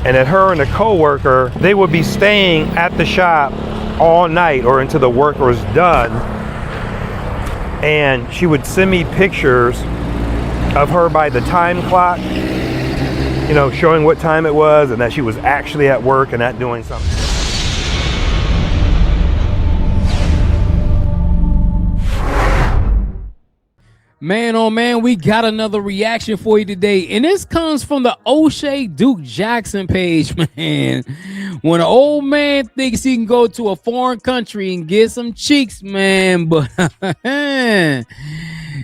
and that her and a co-worker, they would be staying at the shop all night or until the work was done. And she would send me pictures of her by the time clock, you know, showing what time it was and that she was actually at work and not doing something. Man, oh man, we got another reaction for you today. And this comes from the O'Shea Duke Jackson page, man. When an old man thinks he can go to a foreign country and get some cheeks, man. But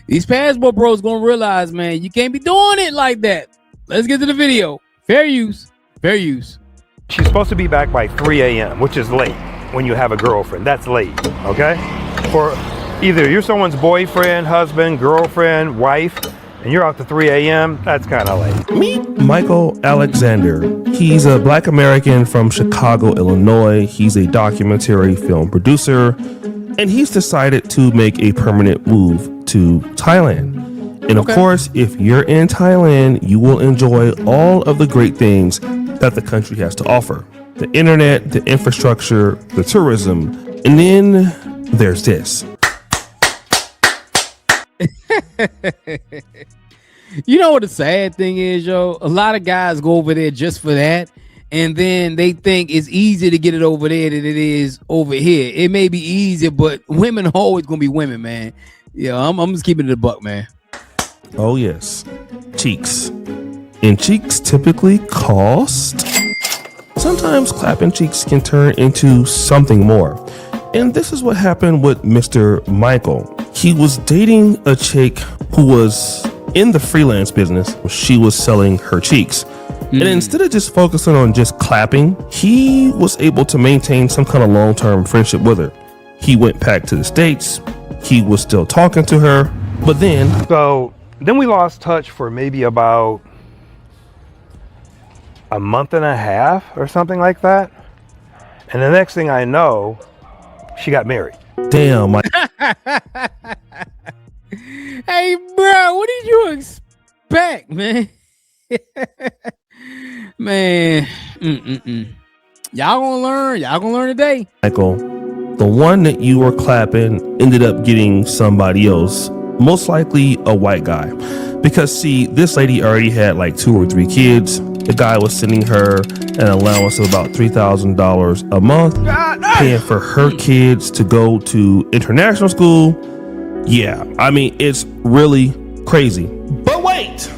these passport bros gonna realize, man, you can't be doing it like that. Let's get to the video. Fair use. Fair use. She's supposed to be back by 3 a.m., which is late when you have a girlfriend. That's late, okay? For either you're someone's boyfriend, husband, girlfriend, wife, and you're out to 3 a.m., that's kind of late. Meet Michael Alexander. He's a Black American from Chicago, Illinois. He's a documentary film producer, and he's decided to make a permanent move to Thailand. And of course, if you're in Thailand, you will enjoy all of the great things that the country has to offer. The internet, the infrastructure, the tourism, and then there's this. You know what the sad thing is, yo? A lot of guys go over there just for that, and then they think it's easier to get it over there than it is over here. It may be easier, but women are always gonna be women, man. Yeah, I'm just keeping it a buck, man. Oh yes, cheeks. And cheeks typically cost. Sometimes clapping cheeks can turn into something more. And this is what happened with Mr. Michael. He was dating a chick who was in the freelance business. She was selling her cheeks. And instead of just focusing on just clapping, he was able to maintain some kind of long-term friendship with her. He went back to the States. He was still talking to her. But then we lost touch for maybe about a month and a half or something like that. And the next thing I know, she got married. Damn. Hey, bro, what did you expect, man? Man, y'all gonna learn. Y'all gonna learn today. Michael, the one that you were clapping ended up getting somebody else, most likely a white guy. Because see, this lady already had like 2 or 3 kids. The guy was sending her an allowance of about $3,000 a month, paying for her kids to go to international school. Yeah, I mean, it's really crazy. But wait!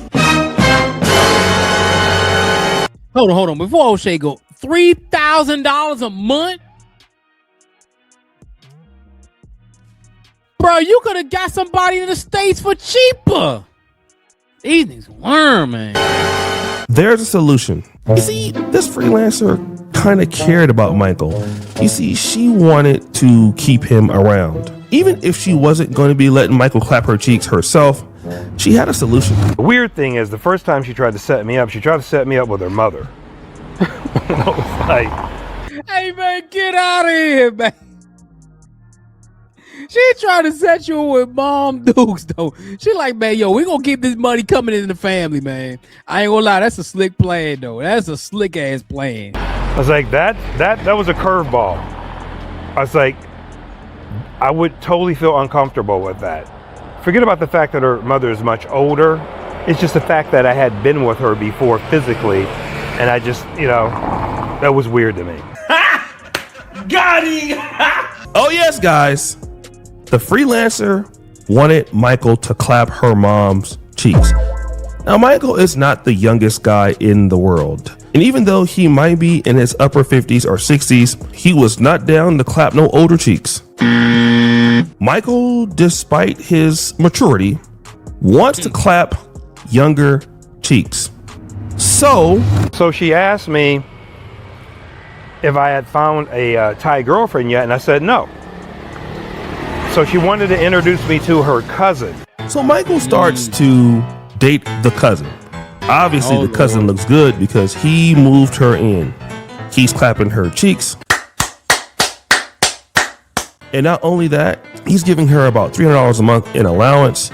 Hold on. Before O'Shea go, $3,000 a month? Bro, you could have got somebody in the States for cheaper. These niggas learn, man. There's a solution. You see, this freelancer kind of cared about Michael. You see, she wanted to keep him around. Even if she wasn't going to be letting Michael clap her cheeks herself, she had a solution. The weird thing is, the first time she tried to set me up, she tried to set me up with her mother. I was like, hey, man, get out of here, man. She trying to set you with Mom Dukes, though. She like, man, yo, we gonna keep this money coming in the family, man. I ain't gonna lie, that's a slick plan, though. That's a slick ass plan. I was like, that was a curveball. I was like, I would totally feel uncomfortable with that. Forget about the fact that her mother is much older. It's just the fact that I had been with her before physically, and I just, you know, that was weird to me. Got him! Oh yes, guys. The freelancer wanted Michael to clap her mom's cheeks. Now, Michael is not the youngest guy in the world. And even though he might be in his upper 50s or 60s, he was not down to clap no older cheeks. Michael, despite his maturity, wants to clap younger cheeks. So she asked me if I had found a Thai girlfriend yet, and I said no. So she wanted to introduce me to her cousin. So Michael starts to date the cousin. Obviously, the cousin looks good because he moved her in. He's clapping her cheeks. And not only that, he's giving her about $300 a month in allowance.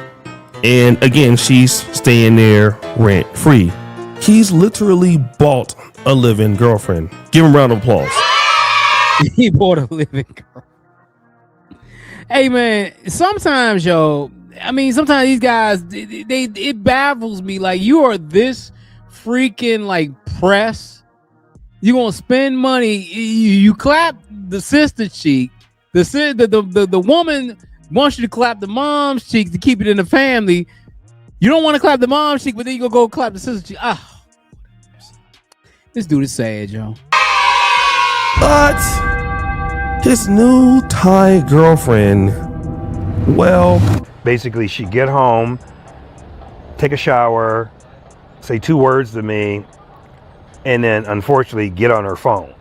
And again, she's staying there rent free. He's literally bought a living girlfriend. Give him a round of applause. He bought a living girl. Hey man, sometimes sometimes these guys, it baffles me. Like, you are this freaking like press. You gonna spend money. You clap the sister cheek. The woman wants you to clap the mom's cheek to keep it in the family. You don't want to clap the mom's cheek, but then you gonna go clap the sister cheek. This dude is sad, yo. But his new Thai girlfriend, well, Basically, she'd get home, take a shower, say 2 words to me, and then unfortunately get on her phone,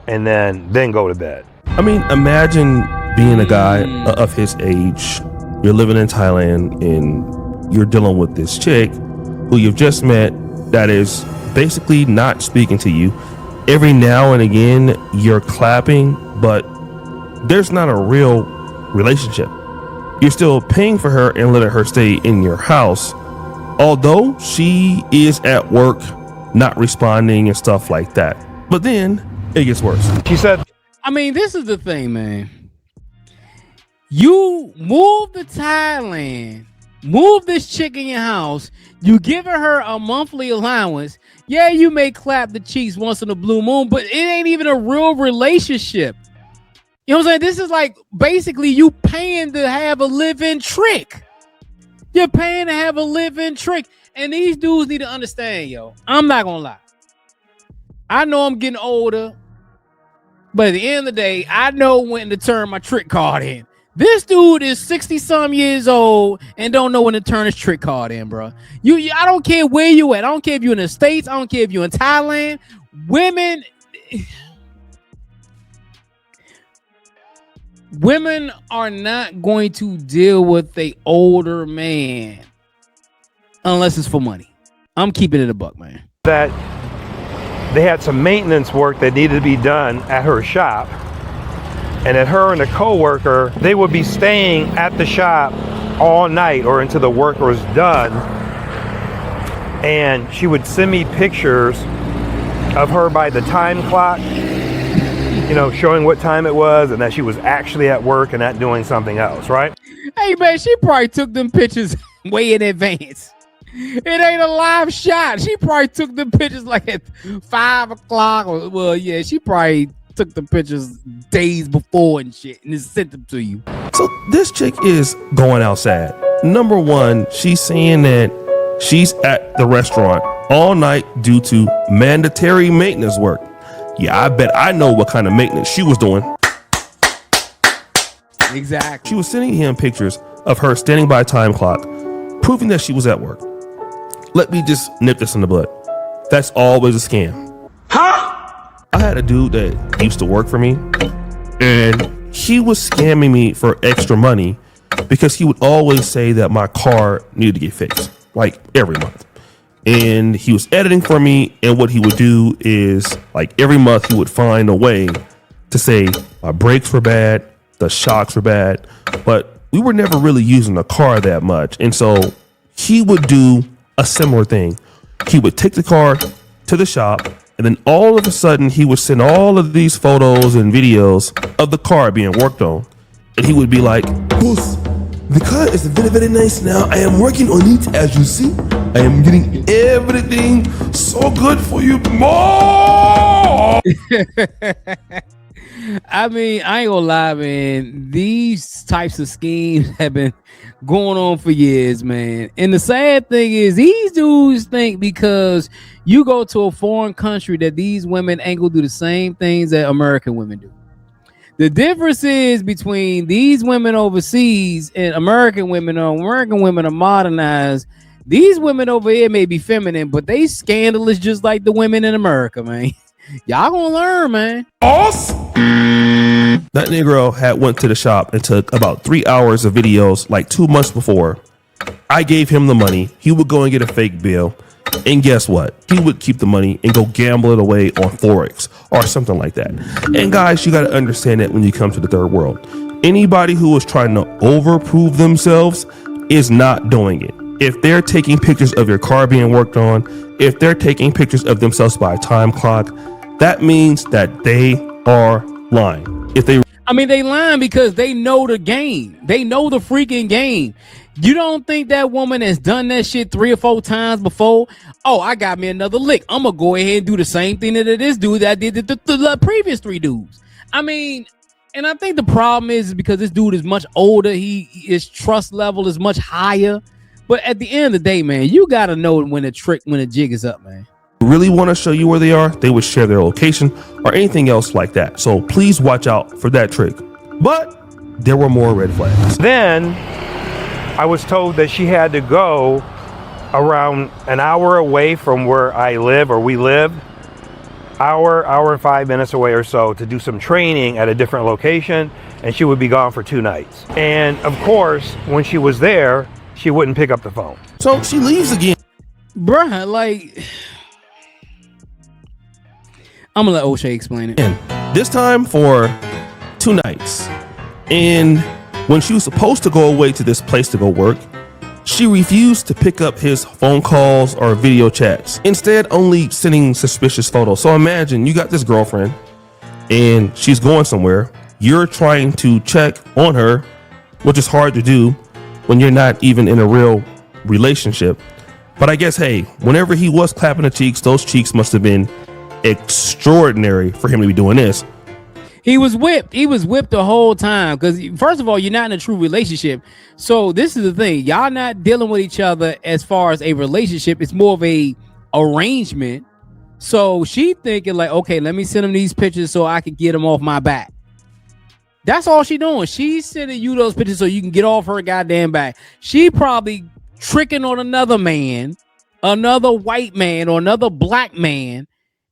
and then go to bed. I mean, imagine being a guy of his age. You're living in Thailand and you're dealing with this chick who you've just met that is basically not speaking to you. Every now and again, you're clapping, but there's not a real relationship. You're still paying for her and letting her stay in your house, although she is at work, not responding and stuff like that. But then it gets worse. She said, I mean, this is the thing, man. You move to Thailand, move this chick in your house, you giving her a monthly allowance. Yeah, you may clap the cheeks once in a blue moon, but it ain't even a real relationship. You know what I'm saying? This is like basically you paying to have a live-in trick. You're paying to have a live-in trick. And these dudes need to understand, yo. I'm not gonna lie. I know I'm getting older, but at the end of the day, I know when to turn my trick card in. This dude is 60-some years old and don't know when to turn his trick card in, bro. I don't care where you at. I don't care if you're in the States. I don't care if you're in Thailand. Women are not going to deal with an older man unless it's for money. I'm keeping it a buck, man. that they had some maintenance work that needed to be done at her shop, and that her and a co-worker, they would be staying at the shop all night or until the work was done. And she would send me pictures of her by the time clock, you know, showing what time it was and that she was actually at work and not doing something else, right? Hey, man, she probably took them pictures way in advance. It ain't a live shot. She probably took them pictures like at 5 o'clock. Well, yeah, she probably took the pictures days before and shit and just sent them to you. So this chick is going outside. Number one, she's saying that she's at the restaurant all night due to mandatory maintenance work. Yeah, I bet I know what kind of maintenance she was doing. Exactly. She was sending him pictures of her standing by a time clock, proving that she was at work. Let me just nip this in the bud. That's always a scam. Huh? I had a dude that used to work for me, and he was scamming me for extra money because he would always say that my car needed to get fixed, like every month. And he was editing for me, and what he would do is, like every month, he would find a way to say my brakes were bad, the shocks were bad, but we were never really using the car that much. And so he would do a similar thing. He would take the car to the shop, and then all of a sudden he would send all of these photos and videos of the car being worked on. And he would be like, "Boss, the car is very, very nice now. I am working on it, as you see. I am getting everything so good for you, more." I mean, I ain't gonna lie, man. These types of schemes have been going on for years, man. And the sad thing is, these dudes think because you go to a foreign country that these women ain't gonna do the same things that American women do. The difference is between these women overseas and American women. American women are modernized. These women over here may be feminine, but they scandalous just like the women in America, man. Y'all gonna learn, man. That Negro had went to the shop and took about 3 hours of videos like 2 months before. I gave him the money. He would go and get a fake bill. And guess what? He would keep the money and go gamble it away on Forex or something like that. And guys, you got to understand that when you come to the third world, anybody who is trying to overprove themselves is not doing it. if they're taking pictures of your car being worked on, if they're taking pictures of themselves by a time clock, that means that they are lying. They lying because they know the game. They know the freaking game. You don't think that woman has done that shit 3 or 4 times before? Oh, I got me another lick. I'm gonna go ahead and do the same thing that this dude that I did to the previous 3 dudes. And I think the problem is because this dude is much older. His trust level is much higher. But at the end of the day, man, you gotta know when a jig is up, man. Really want to show you where they are, they would share their location or anything else like that. So please watch out for that trick. But there were more red flags. Then I was told that she had to go around an hour away from where I live, or we lived, hour and 5 minutes away or so, to do some training at a different location, and she would be gone for 2 nights. And of course, when she was there, she wouldn't pick up the phone. So she leaves again. Bruh, like, I'm gonna let O'Shea explain it. And this time for 2 nights. And when she was supposed to go away to this place to go work, she refused to pick up his phone calls or video chats, instead only sending suspicious photos. So imagine you got this girlfriend and she's going somewhere. You're trying to check on her, which is hard to do when you're not even in a real relationship. But I guess, hey, whenever he was clapping the cheeks, those cheeks must have been extraordinary for him to be doing this. He was whipped. He was whipped the whole time. Because first of all, you're not in a true relationship. So this is the thing. Y'all not dealing with each other as far as a relationship. It's more of a arrangement. So she thinking like, okay, let me send him these pictures so I can get him off my back. That's all she doing. She's sending you those pictures so you can get off her goddamn back. She probably tricking on another man, another white man or another black man,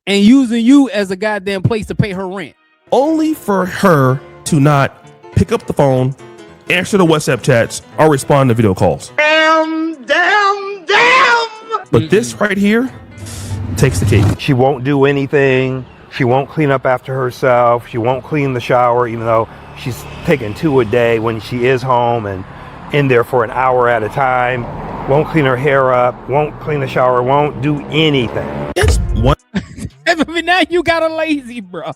and using you as a goddamn place to pay her rent. Only for her to not pick up the phone, answer the WhatsApp chats, or respond to video calls. Damn! But this right here takes the cake. She won't do anything. She won't clean up after herself. She won't clean the shower, even though she's taking 2 a day when she is home and in there for an hour at a time. Won't clean her hair up, won't clean the shower, won't do anything. It's one. Now you got a lazy, bro.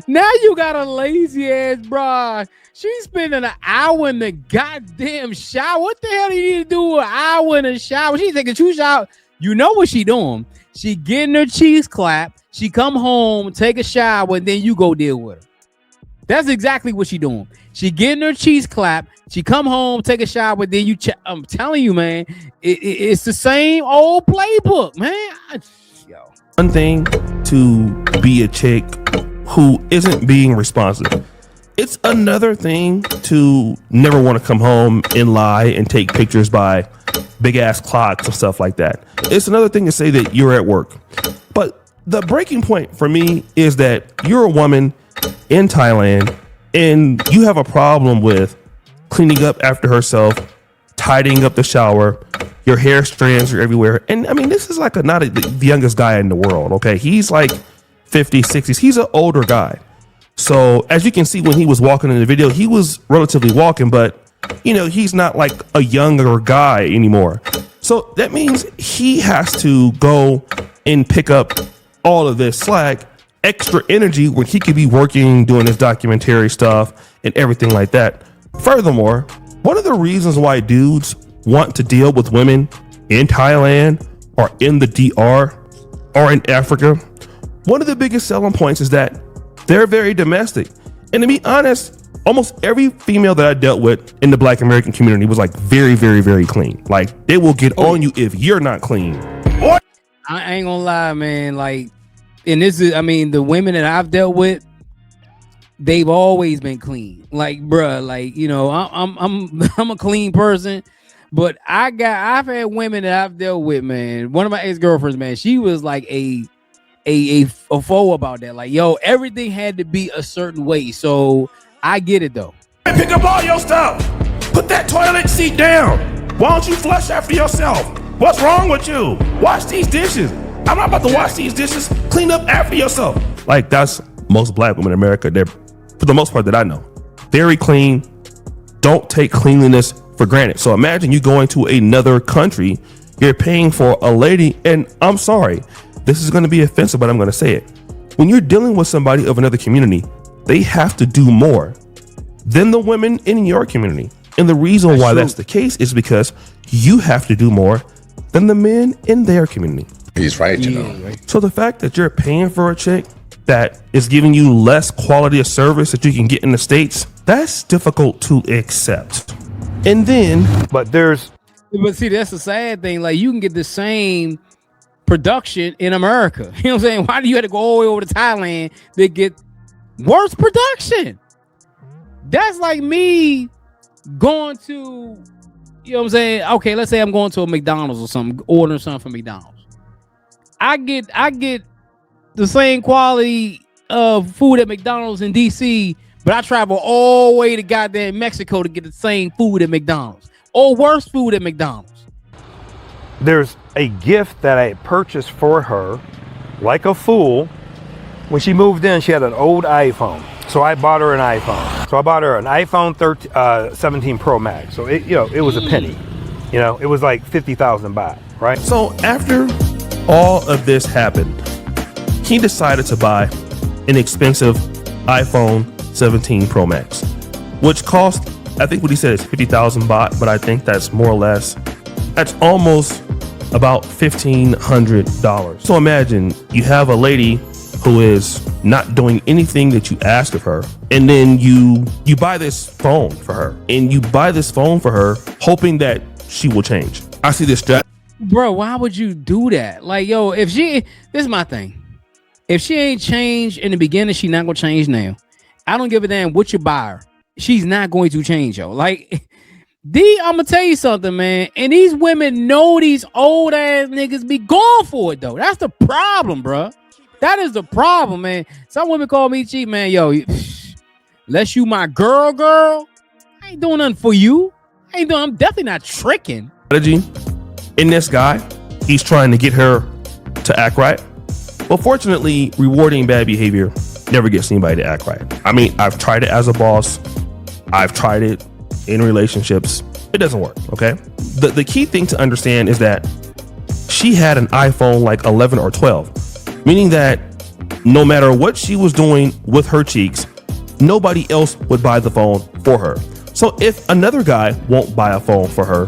Now you got a lazy ass, bro. She's spending an hour in the goddamn shower. What the hell do you need to do an hour in the shower? She's taking 2 showers. You know what she doing? She getting her cheeks clapped. She come home, take a shower, and then you go deal with her. That's exactly what she doing. She getting her cheeks clapped. She come home, take a shower, then you. I'm telling you, man, it's the same old playbook, man. One thing to be a chick who isn't being responsive. It's another thing to never want to come home and lie and take pictures by big ass clocks and stuff like that. It's another thing to say that you're at work. But the breaking point for me is that you're a woman in Thailand and you have a problem with cleaning up after herself, tidying up the shower, your hair strands are everywhere. And I mean, this is like not the youngest guy in the world. Okay. He's like 50s, 60s. He's an older guy. So as you can see, when he was walking in the video, he was relatively walking, but you know, he's not like a younger guy anymore. So that means he has to go and pick up all of this slack, extra energy when he could be working, doing his documentary stuff and everything like that. Furthermore, one of the reasons why dudes want to deal with women in Thailand or in the DR or in Africa, one of the biggest selling points is that they're very domestic. And to be honest, almost every female that I dealt with in the Black American community was like very, very, very clean. Like they will get on you if you're not clean. I ain't gonna lie, man. Like, and this is, I mean, the women that I've dealt with, they've always been clean. Like, bruh, like, you know, I'm a clean person, but I've had women that I've dealt with, man. One of my ex-girlfriends, man, she was like a foe about that. Like, yo, everything had to be a certain way. So I get it though. Pick up all your stuff. Put that toilet seat down. Why don't you flush after yourself? What's wrong with you? Wash these dishes. I'm not about to wash these dishes. Clean up after yourself. Like that's most black women in America. They're, for the most part that I know, very clean. Don't take cleanliness for granted. So imagine you going to another country, you're paying for a lady, and I'm sorry, this is going to be offensive, but I'm going to say it. When you're dealing with somebody of another community, they have to do more than the women in your community. And the reason why that's the case is because you have to do more than the men in their community. He's right, you know. Right. So the fact that you're paying for a chick that is giving you less quality of service that you can get in the States, that's difficult to accept. And then, But see, that's the sad thing. Like, you can get the same production in America. You know what I'm saying? Why do you have to go all the way over to Thailand to get worse production? That's like me going to, you know what I'm saying? Okay, let's say I'm going to a McDonald's or something, ordering something from McDonald's. I get the same quality of food at McDonald's in DC, but I travel all the way to goddamn Mexico to get the same food at McDonald's, or worse food at McDonald's. there's a gift that I purchased for her, like a fool. When she moved in, she had an old iPhone. So I bought her an iPhone. So I bought her an iPhone 17 Pro Max. So it was a penny. It was like 50,000 baht, right? so after all of this happened, he decided to buy an expensive iPhone 17 Pro Max, which cost, I think what he said is 50,000 baht, but I think that's more or less, that's almost about $1,500. So imagine you have a lady who is not doing anything that you ask of her, and then you buy this phone for her, and you buy this phone for her hoping that she will change. I see this strategy. Bro, why would you do that? Like, yo, this is my thing. If she ain't changed in the beginning, she not gonna change now. I don't give a damn what you buy her. She's not going to change, yo. Like, I'm gonna tell you something, man. And these women know these old ass niggas be going for it, though. That's the problem, bro. That is the problem, man. Some women call me cheap, man. Yo, unless you my girl, I ain't doing nothing for you. I'm definitely not tricking. Strategy in this guy, he's trying to get her to act right. But fortunately, rewarding bad behavior never gets anybody to act right. I mean, I've tried it as a boss. I've tried it in relationships. It doesn't work, okay? The key thing to understand is that she had an iPhone like 11 or 12, meaning that no matter what she was doing with her cheeks, nobody else would buy the phone for her. So if another guy won't buy a phone for her,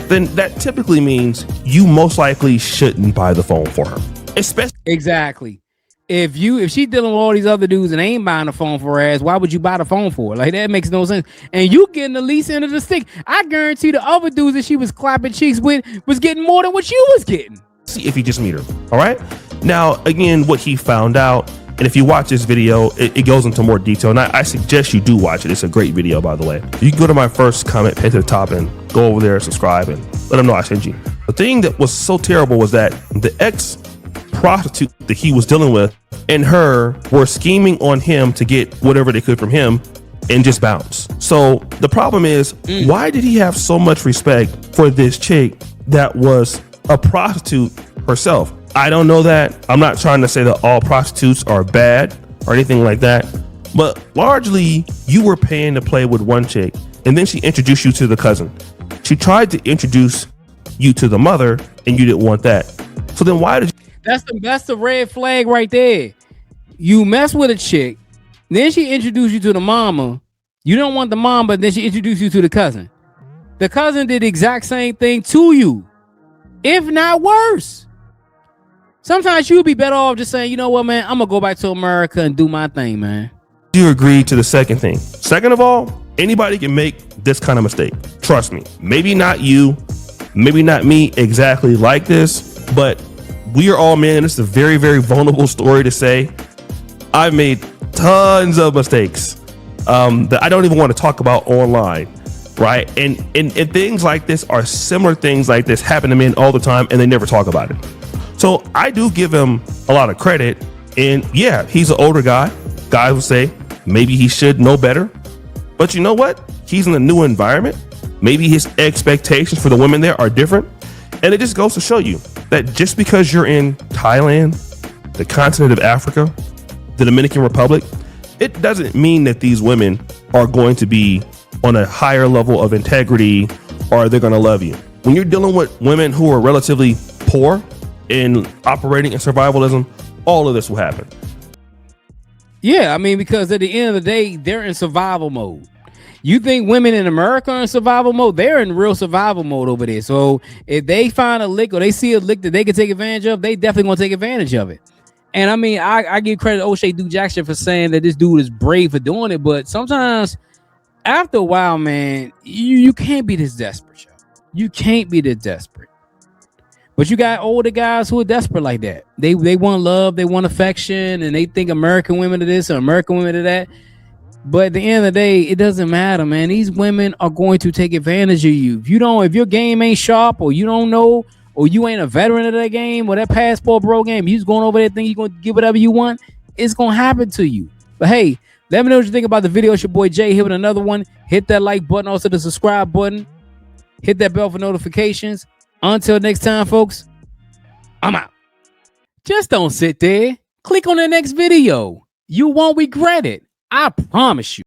then that typically means you most likely shouldn't buy the phone for her. Especially Exactly. If she dealing with all these other dudes and ain't buying a phone for her ass, why would you buy the phone for her? Like, that makes no sense. And you getting the least end of the stick. I guarantee the other dudes that she was clapping cheeks with was getting more than what you was getting. see if you just meet her. All right. Now, again, what he found out, and if you watch this video, it goes into more detail. And I suggest you do watch it. It's a great video, by the way. You can go to my first comment, pay to the top, and go over there, subscribe, and let them know I sent you. The thing that was so terrible was that the ex-prostitute that he was dealing with and her were scheming on him to get whatever they could from him and just bounce. So the problem is, why did he have so much respect for this chick that was a prostitute herself? I don't know that. I'm not trying to say that all prostitutes are bad or anything like that, but largely you were paying to play with one chick, and then she introduced you to the cousin. She tried to introduce you to the mother, and you didn't want that. So then why did you? That's the red flag right there. You mess with a chick, then she introduced you to the mama. You don't want the mom, but then she introduced you to the cousin. The cousin did the exact same thing to you, if not worse. Sometimes you'd be better off just saying, you know what, man, I'm gonna go back to America and do my thing, man. You agree to the second thing? Second of all, anybody can make this kind of mistake. Trust me. Maybe not you, maybe not me exactly like this, but we are all men, and it's a very, very vulnerable story to say. I've made tons of mistakes that I don't even want to talk about online, right? And things like this are similar things like this happen to men all the time, and they never talk about it. So I do give him a lot of credit. And yeah, he's an older guy. Guys would say maybe he should know better. But you know what? He's in a new environment. Maybe his expectations for the women there are different. And it just goes to show you that just because you're in Thailand, the continent of Africa, the Dominican Republic, it doesn't mean that these women are going to be on a higher level of integrity or are they going to love you? When you're dealing with women who are relatively poor and operating in survivalism, all of this will happen. Yeah, I mean, because at the end of the day, they're in survival mode. You think women in America are in survival mode? They're in real survival mode over there. So if they find a lick or they see a lick that they can take advantage of, they definitely gonna take advantage of it. And I mean, I give credit to O'Shea Duke Jackson for saying that this dude is brave for doing it, but sometimes after a while, man, you can't be this desperate, yo. You can't be this desperate. But you got older guys who are desperate like that. They want love, they want affection, and they think American women are this or American women are that. But at the end of the day, it doesn't matter, man. These women are going to take advantage of you. If your game ain't sharp, or you don't know, or you ain't a veteran of that game or that passport bro game, you just going over there thinking you're gonna get whatever you want, it's gonna happen to you. But hey, let me know what you think about the video. It's your boy Jay here with another one. Hit that like button, also the subscribe button. Hit that bell for notifications. Until next time, folks, I'm out. Just don't sit there. Click on the next video. You won't regret it. I promise you.